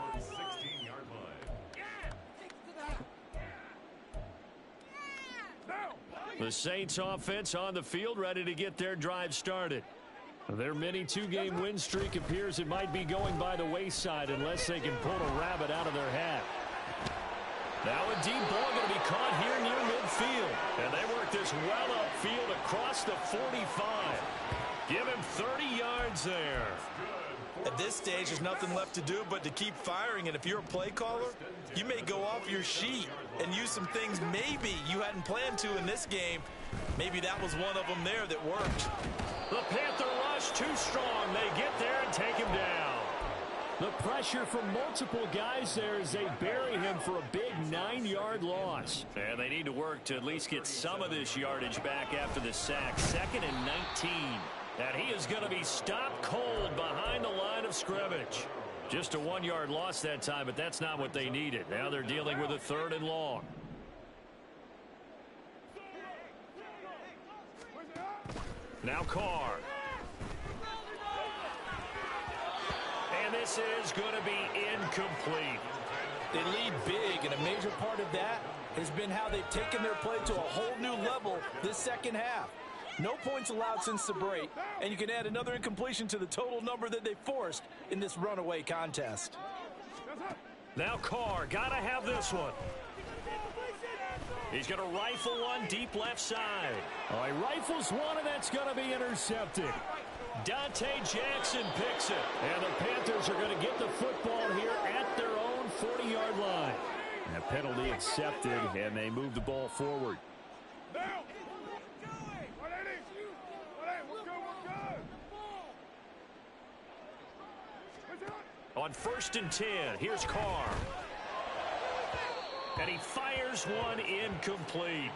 The Saints offense on the field ready to get their drive started. Their mini 2-game win streak appears it might be going by the wayside unless they can pull a rabbit out of their hat. Now a deep ball going to be caught here near midfield. And they work this well upfield across the 45. Give him 30 yards there. At this stage, there's nothing left to do but to keep firing. And if you're a play caller, you may go off your sheet and use some things maybe you hadn't planned to in this game. Maybe that was one of them there that worked. The Panther rush too strong. They get there and take him down. The pressure from multiple guys there as they bury him for a big 9-yard loss. And they need to work to at least get some of this yardage back after the sack. 2nd and 19. And he is going to be stopped cold behind the line of scrimmage. Just a 1-yard loss that time, but that's not what they needed. Now they're dealing with a 3rd and long. Now Carr. And this is going to be incomplete. They lead big, and a major part of that has been how they've taken their play to a whole new level this second half. No points allowed since the break, and you can add another incompletion to the total number that they forced in this runaway contest. Now Carr, gotta have this one. He's going to rifle one deep left side. Oh, he rifles one, and that's going to be intercepted. Dante Jackson picks it. And the Panthers are going to get the football here at their own 40-yard line. And a penalty accepted, and they move the ball forward. On 1st and 10, here's Carr. And he fires one incomplete.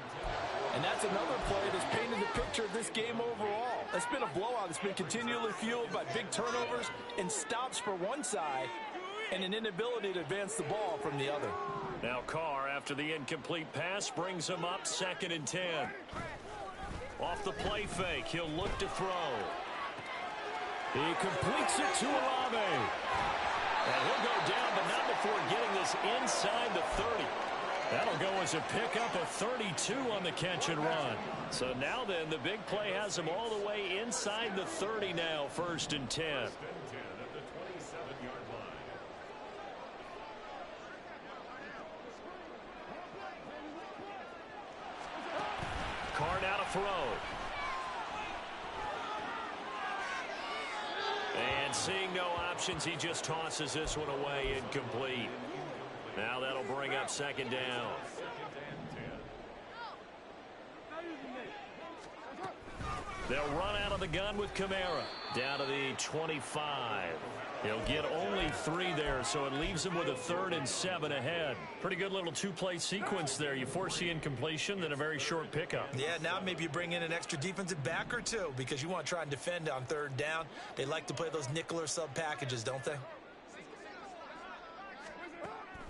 And that's another play that's painted the picture of this game overall. That's been a blowout. It's been continually fueled by big turnovers and stops for one side and an inability to advance the ball from the other. Now Carr, after the incomplete pass, brings him up 2nd and 10. Off the play fake, he'll look to throw. He completes it to Olave. And he'll go down, but not before getting this inside the 30. That'll go as a pickup of 32 on the catch and run. So now then, the big play has him all the way inside the 30 now, 1st and 10. At the 27-yard line. Carr now to throw. And seeing no options, he just tosses this one away, incomplete. Now that'll bring up 2nd down. They'll run out of the gun with Kamara. Down to the 25. He'll get only 3 there, so it leaves him with a 3rd and 7 ahead. Pretty good little two-play sequence there. You force the incompletion, then a very short pickup. Yeah, now maybe you bring in an extra defensive back or two because you want to try and defend on 3rd down. They like to play those nickel or sub packages, don't they?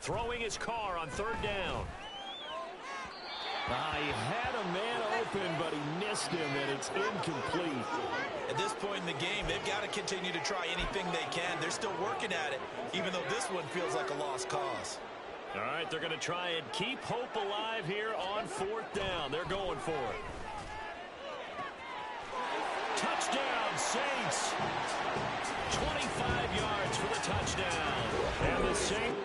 Throwing his Carr on 3rd down. He had a man open, but he missed him, and it's incomplete. At this point in the game, they've got to continue to try anything they can. They're still working at it, even though this one feels like a lost cause. All right, they're going to try and keep hope alive here on 4th down. They're going for it. Touchdown, Saints. 25 yards for the touchdown. And the Saints...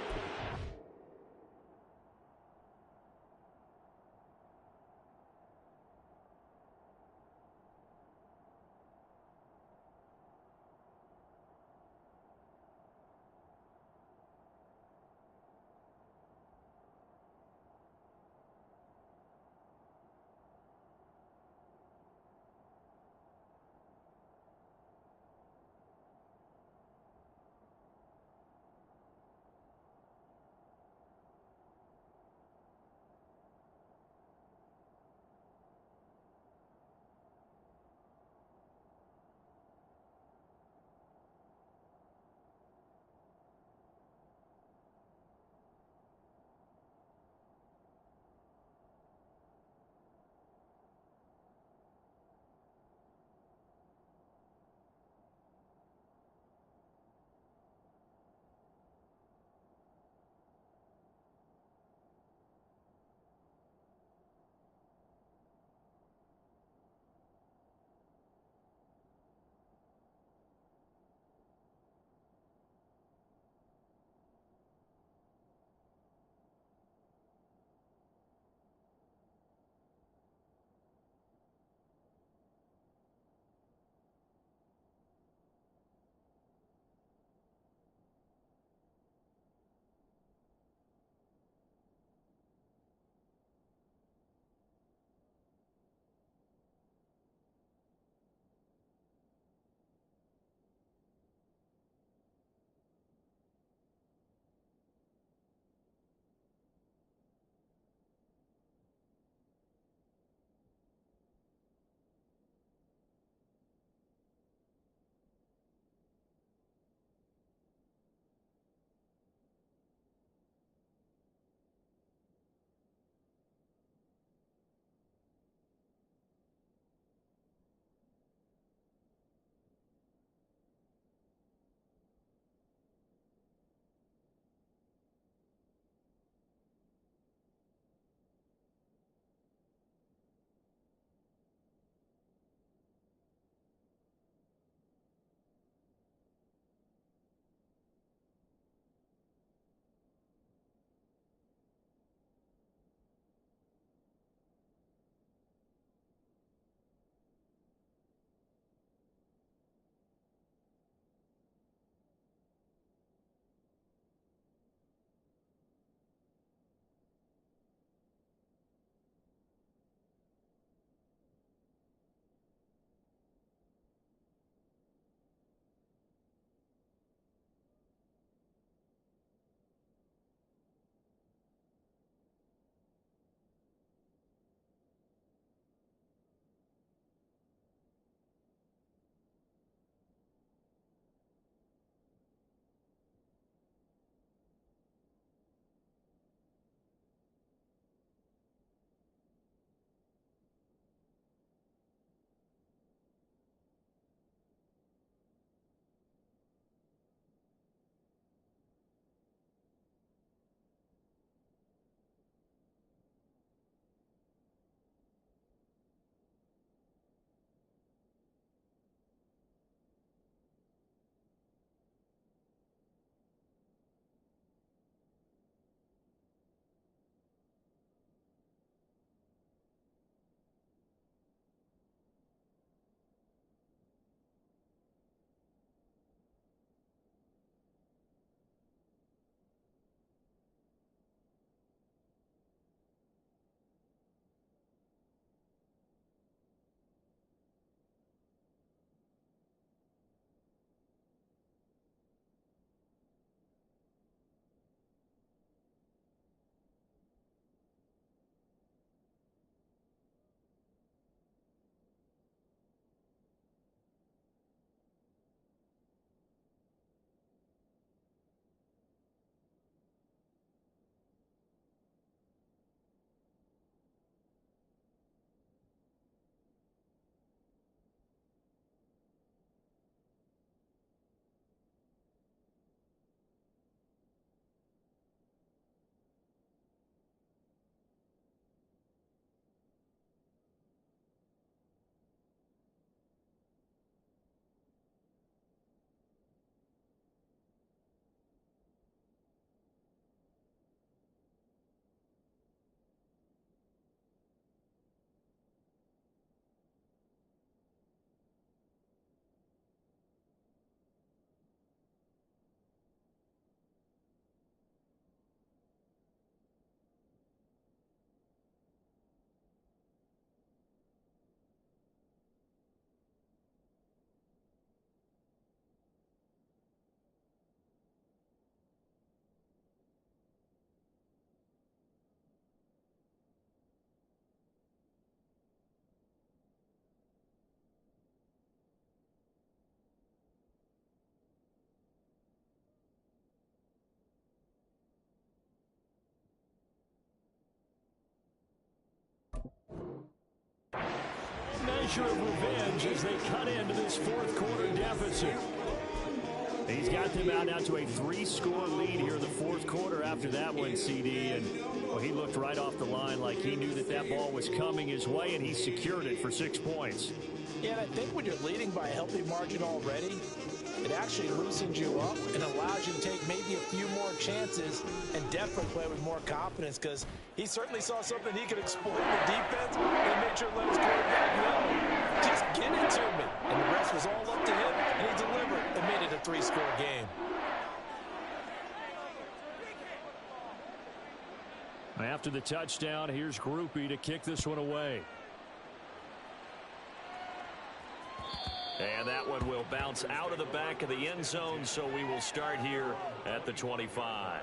pressure of revenge as they cut into this fourth quarter deficit. He's got them out now to a 3-score lead here in the fourth quarter after that one, CD. And well, he looked right off the line like he knew that that ball was coming his way, and he secured it for 6 points. Yeah, and I think when you're leading by a healthy margin already, it actually loosens you up and allows you to take maybe a few more chances and definitely play with more confidence, because he certainly saw something he could exploit in the defense and made sure to let his quarterback know, just get it to me. And the rest was all up to him, and he delivered and made it a 3-score game. After the touchdown, here's Grupe to kick this one away. And that one will bounce out of the back of the end zone, so we will start here at the 25.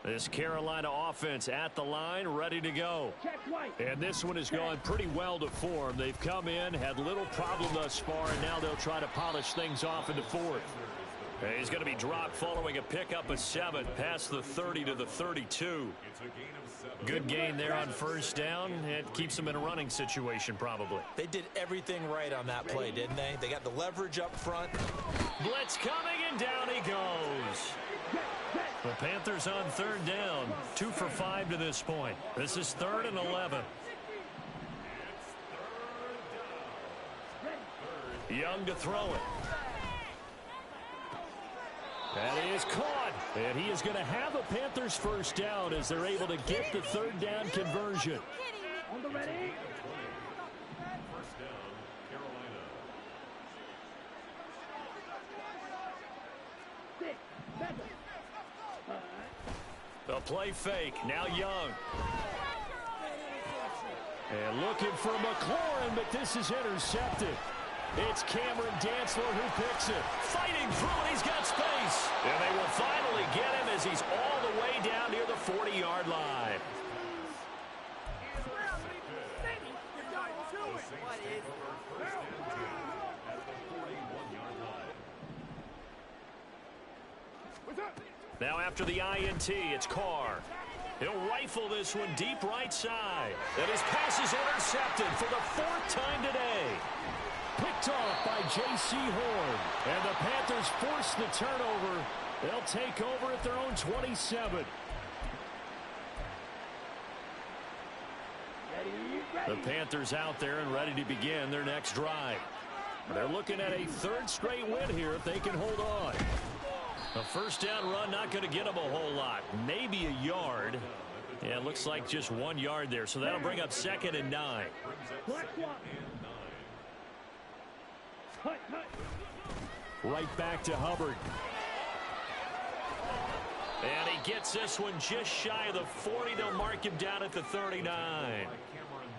This Carolina offense at the line, ready to go. And this one has gone pretty well to form. They've come in, had little problem thus far, and now they'll try to polish things off in the fourth. He's going to be dropped following a pickup of 7 past the 30 to the 32. Good gain there on first down. It keeps them in a running situation probably. They did everything right on that play, didn't they? They got the leverage up front. Blitz coming, and down he goes. The Panthers on third down, 2 for 5 to this point. This is 3rd and 11. Young to throw it. That is caught, and he is going to have a Panthers first down as they're able to get the third down conversion. On the ready. First down, Carolina. The play fake, now Young. And looking for McLaurin, but this is intercepted. It's Cameron Dantzler who picks it. Fighting through, and he's got space. And they will finally get him as he's all the way down near the 40-yard line. Now after the INT, it's Carr. He'll rifle this one deep right side. And his pass is intercepted for the 4th time today. Picked off by J.C. Horn. And the Panthers force the turnover. They'll take over at their own 27. The Panthers out there and ready to begin their next drive. They're looking at a 3rd straight win here if they can hold on. A first down run not going to get them a whole lot. Maybe a yard. Yeah, it looks like just 1 yard there. So that'll bring up 2nd and 9. Right back to Hubbard. And he gets this one just shy of the 40. They'll mark him down at the 39.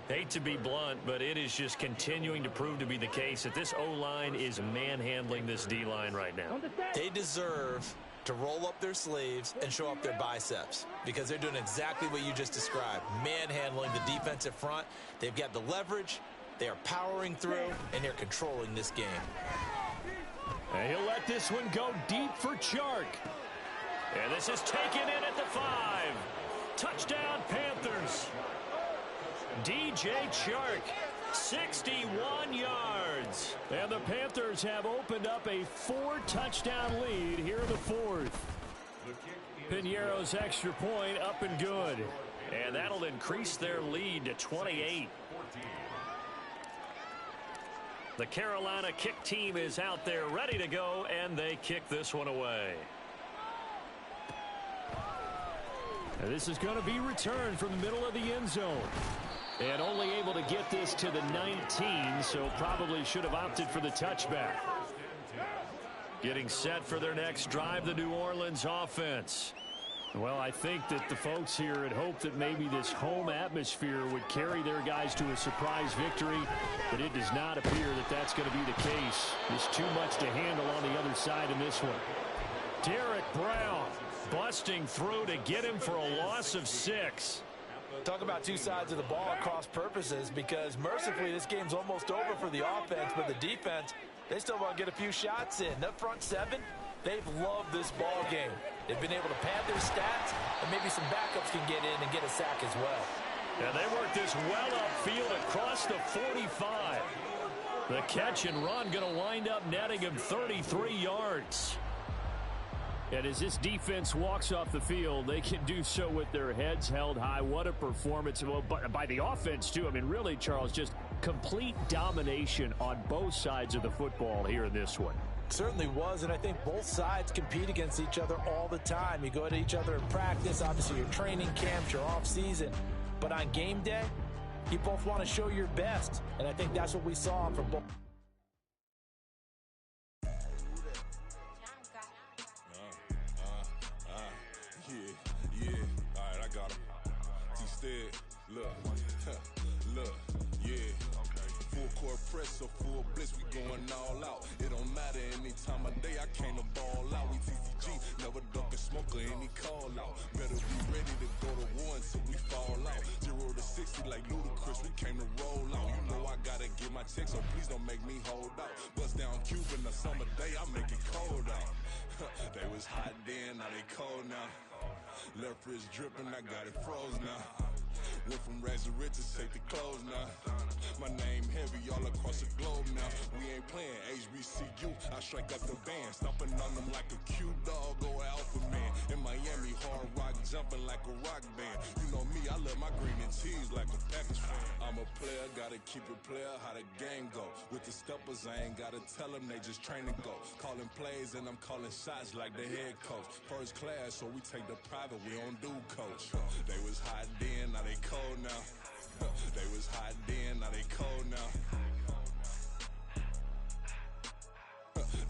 Hate to be blunt, but it is just continuing to prove to be the case that this O-line is manhandling this D-line right now. They deserve to roll up their sleeves and show up their biceps, because they're doing exactly what you just described, manhandling the defensive front. They've got the leverage, they are powering through, and they're controlling this game. And he'll let this one go deep for Chark. And this is taken in at the 5. Touchdown, Panthers. DJ Chark, 61 yards. And the Panthers have opened up a 4-touchdown lead here in the 4th. Piñeiro's extra point up and good. And that'll increase their lead to 28. The Carolina kick team is out there ready to go, and they kick this one away. And this is going to be returned from the middle of the end zone. And only able to get this to the 19, so probably should have opted for the touchback. Getting set for their next drive, the New Orleans offense. Well, I think that the folks here had hoped that maybe this home atmosphere would carry their guys to a surprise victory, but it does not appear that that's going to be the case. There's too much to handle on the other side in this one. Derek Brown busting through to get him for a loss of 6. Talk about two sides of the ball at cross purposes, because mercifully this game's almost over for the offense, but the defense, they still want to get a few shots in. That front seven, they've loved this ball game. They've been able to pad their stats, and maybe some backups can get in and get a sack as well. And they work this well upfield across the 45. The catch and run going to wind up netting him 33 yards. And as this defense walks off the field, they can do so with their heads held high. What a performance by the offense, too. I mean, really, Charles, just complete domination on both sides of the football here in this one. Certainly was, and I think both sides compete against each other all the time. You go at each other in practice, obviously your training camps, your off-season. But on game day, you both want to show your best, and I think that's what we saw from both. Yeah, all right, I got him. Instead, look, yeah. Full court press, so full blitz, we going all out. It don't matter any time of day, I came to ball out. We TCG, never duck a smoker, any call out. Better be ready to go to war until we fall out. 0 to 60 like Ludacris, we came to roll out. You know I gotta get my check, so please don't make me hold out. Bust down Cuban, a summer day, I make it cold out. They was hot then, now they cold now. Left wrist dripping, I got it froze now. Went from rags to riches, take the clothes now. My name heavy all across the globe now. We ain't playing HBCU, I strike up the band. Stomping on them like a cute dog or alpha man. In Miami, hard rock jumping like a rock band. You know me, I love my green and cheese like a Packers fan. I'm a player, gotta keep it player, how the game go. With the steppers, I ain't gotta tell them, they just train and go. Calling plays and I'm calling shots like the head coach. First class, so we take the private, we don't do coach. They was hot then, now they cold now. They was hot then, now they cold now.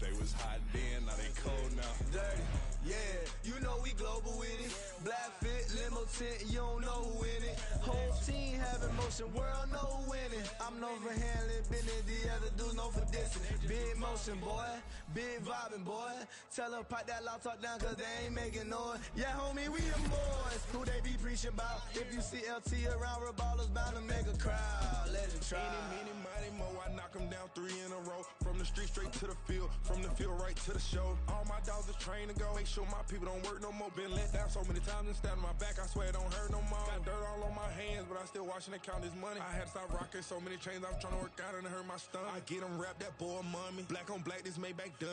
They was hot then, now they cold now. Dirty, yeah, you know we global with it. Black fit, limo tint, you don't know who in it. Whole team having motion, world know who winning. I'm known for handling business, the other dudes known for dissing. Big motion, boy, big vibing, boy. Tell them pipe that loud talk down, cause they ain't making noise. Yeah, homie, we them boys, who they be preaching about. If you see LT around, Reballo's bound to make a crowd. Let it try. Many, mighty mo, I knock them down 3 in a row. From the street straight to the field, from the field right to the show. All my dogs are trained to go. Make sure my people don't work no more. Been let down so many times and stand on my back, I swear it don't hurt no more. Got dirt all on my hands, but I still watching and count this money. I had to stop rocking so many chains, I was trying to work out and it hurt my stomach. I get them wrapped, that boy mommy. Black on black, this Maybach done.